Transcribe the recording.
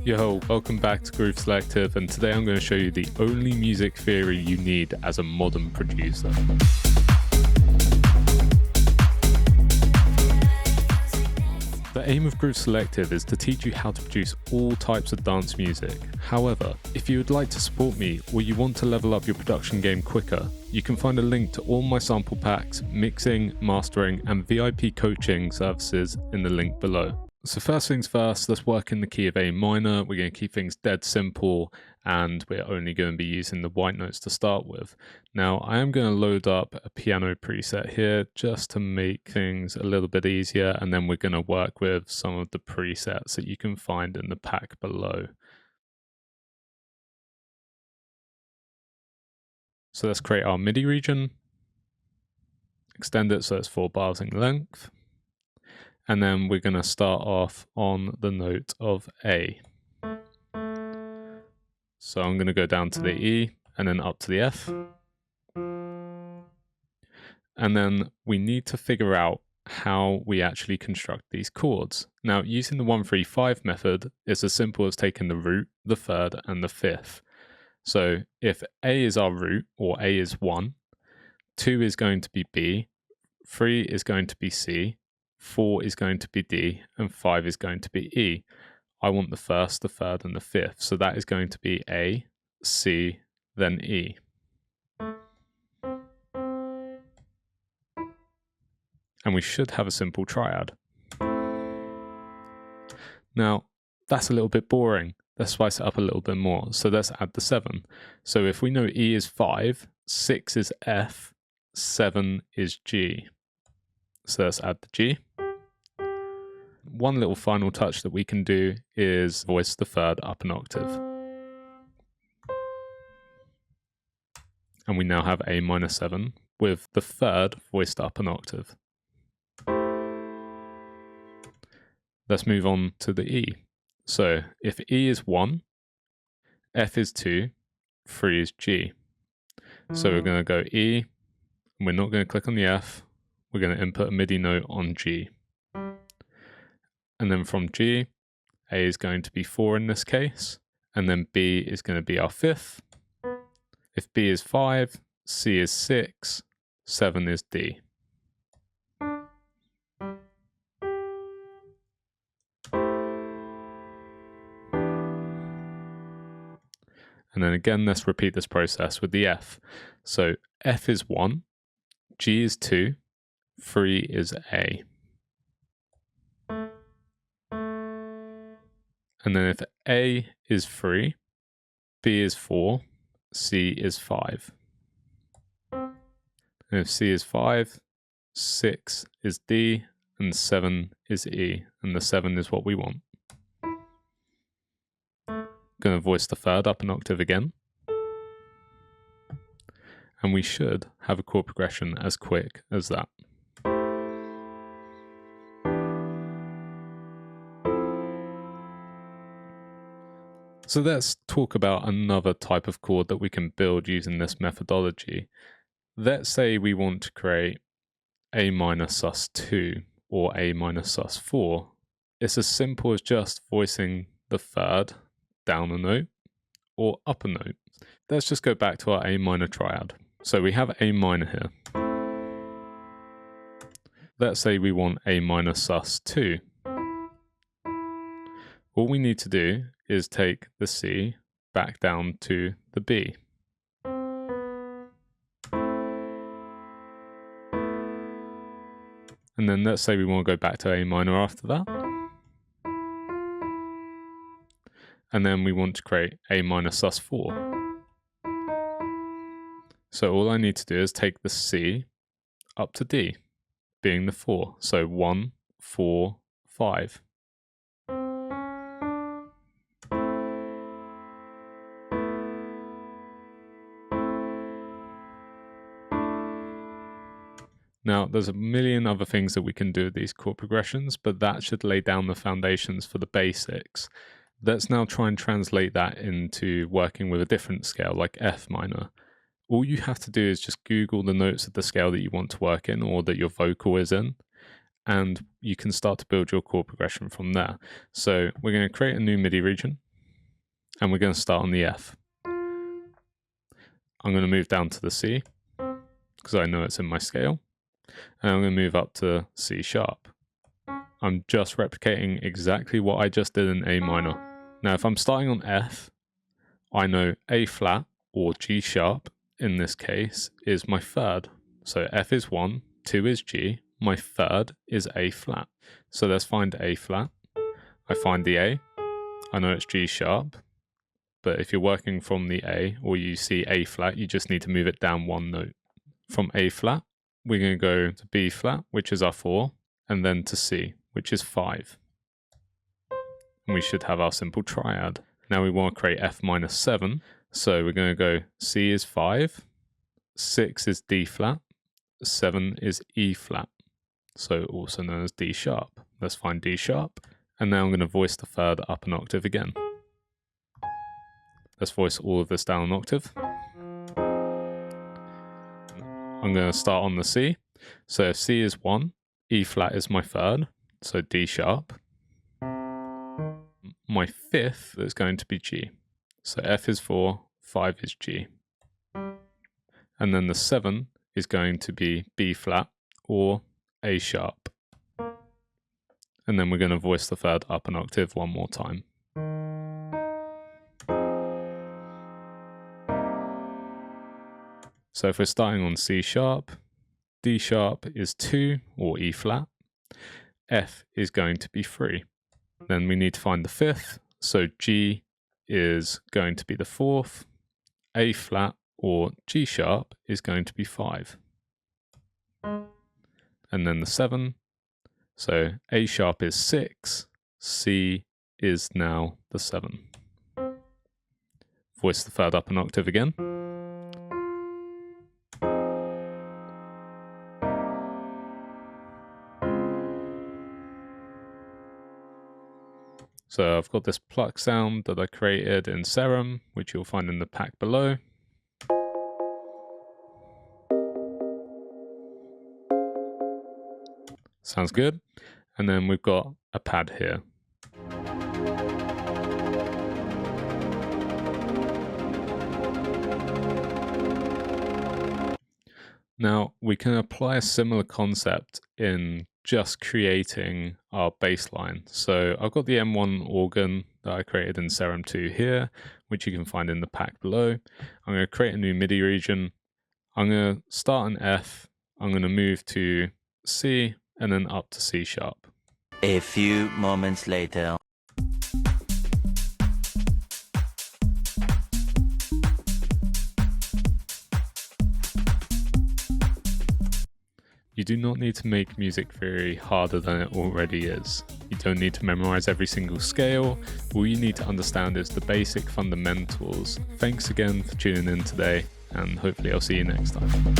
Yo, welcome back to Groove Selective, and today I'm going to show you the only music theory you need as a modern producer. The aim of Groove Selective is to teach you how to produce all types of dance music. However, if you would like to support me or you want to level up your production game quicker, you can find a link to all my sample packs, mixing, mastering, and VIP coaching services in the link below. So first things first, let's work in the key of A minor. We're going to keep things dead simple, and we're only going to be using the white notes to start with. Now, I am going to load up a piano preset here just to make things a little bit easier, and then we're going to work with some of the presets that you can find in the pack below. So let's create our MIDI region, extend it so it's 4 bars in length. And then we're going to start off on the note of A. So I'm going to go down to the E and then up to the F. And then we need to figure out how we actually construct these chords. Now, using the 1-3-5 method, it's as simple as taking the root, the third, and the fifth. So if A is our root, or A is 1, 2 is going to be B, 3 is going to be C, 4 is going to be D, and 5 is going to be E. I want the first, the third, and the fifth. So that is going to be A, C, then E. And we should have a simple triad. Now, that's a little bit boring. Let's spice it up a little bit more. So let's add the 7. So if we know E is 5, 6 is F, 7 is G. So let's add the G. One little final touch that we can do is voice the third up an octave. And we now have A minor 7 with the third voiced up an octave. Let's move on to the E. So if E is 1, F is 2, 3 is G. So we're going to go E, and we're not going to click on the F. We're going to input a MIDI note on G. And then from G, A is going to be 4 in this case, and then B is going to be our fifth. If B is 5, C is 6, 7 is D. And then again, let's repeat this process with the F. So F is 1, G is 2, 3 is A. And then if A is 3, B is 4, C is 5. And if C is 5, 6 is D, and 7 is E. And the 7 is what we want. Going to voice the third up an octave again. And we should have a chord progression as quick as that. So let's talk about another type of chord that we can build using this methodology. Let's say we want to create A minor sus2 or A minor sus4. It's as simple as just voicing the third down a note or up a note. Let's just go back to our A minor triad. So we have A minor here. Let's say we want A minor sus2. All we need to do is take the C back down to the B. And then let's say we want to go back to A minor after that. And then we want to create A minor sus4. So all I need to do is take the C up to D, being the 4. So 1, 4, 5. Now, there's a million other things that we can do with these chord progressions, but that should lay down the foundations for the basics. Let's now try and translate that into working with a different scale, like F minor. All you have to do is just Google the notes of the scale that you want to work in or that your vocal is in, and you can start to build your chord progression from there. So we're going to create a new MIDI region. And we're going to start on the F. I'm going to move down to the C, because I know it's in my scale. And I'm going to move up to C sharp. I'm just replicating exactly what I just did in A minor. Now, if I'm starting on F, I know A flat, or G sharp, in this case, is my third. So F is 1, 2 is G, my third is A flat. So let's find A flat. I find the A, I know it's G sharp, but if you're working from the A, or you see A flat, you just need to move it down one note. From A flat, we're going to go to B flat, which is our 4, and then to C, which is 5. And we should have our simple triad. Now we want to create F minus 7, so we're going to go C is 5, 6 is D flat, 7 is E flat, so also known as D sharp. Let's find D sharp, and now I'm going to voice the third up an octave again. Let's voice all of this down an octave. I'm going to start on the C, so if C is 1, E flat is my third, so D sharp. My fifth is going to be G. So F is 4, 5 is G. And then the 7 is going to be B flat or A sharp. And then we're going to voice the third up an octave one more time. So if we're starting on C sharp, D sharp is 2 or E flat. F is going to be 3. Then we need to find the fifth, so G is going to be the 4th, A flat or G sharp is going to be 5. And then the 7, so A sharp is 6, C is now the 7. Voice the third up an octave again. So I've got this pluck sound that I created in Serum, which you'll find in the pack below. Sounds good. And then we've got a pad here. Now we can apply a similar concept in just creating our bass line. So I've got the M1 organ that I created in Serum 2 here, which you can find in the pack below. I'm going to create a new MIDI region. I'm going to start an F. I'm going to move to C and then up to C sharp. A few moments later. You do not need to make music theory harder than it already is. You don't need to memorize every single scale. All you need to understand is the basic fundamentals. Thanks again for tuning in today, and hopefully I'll see you next time.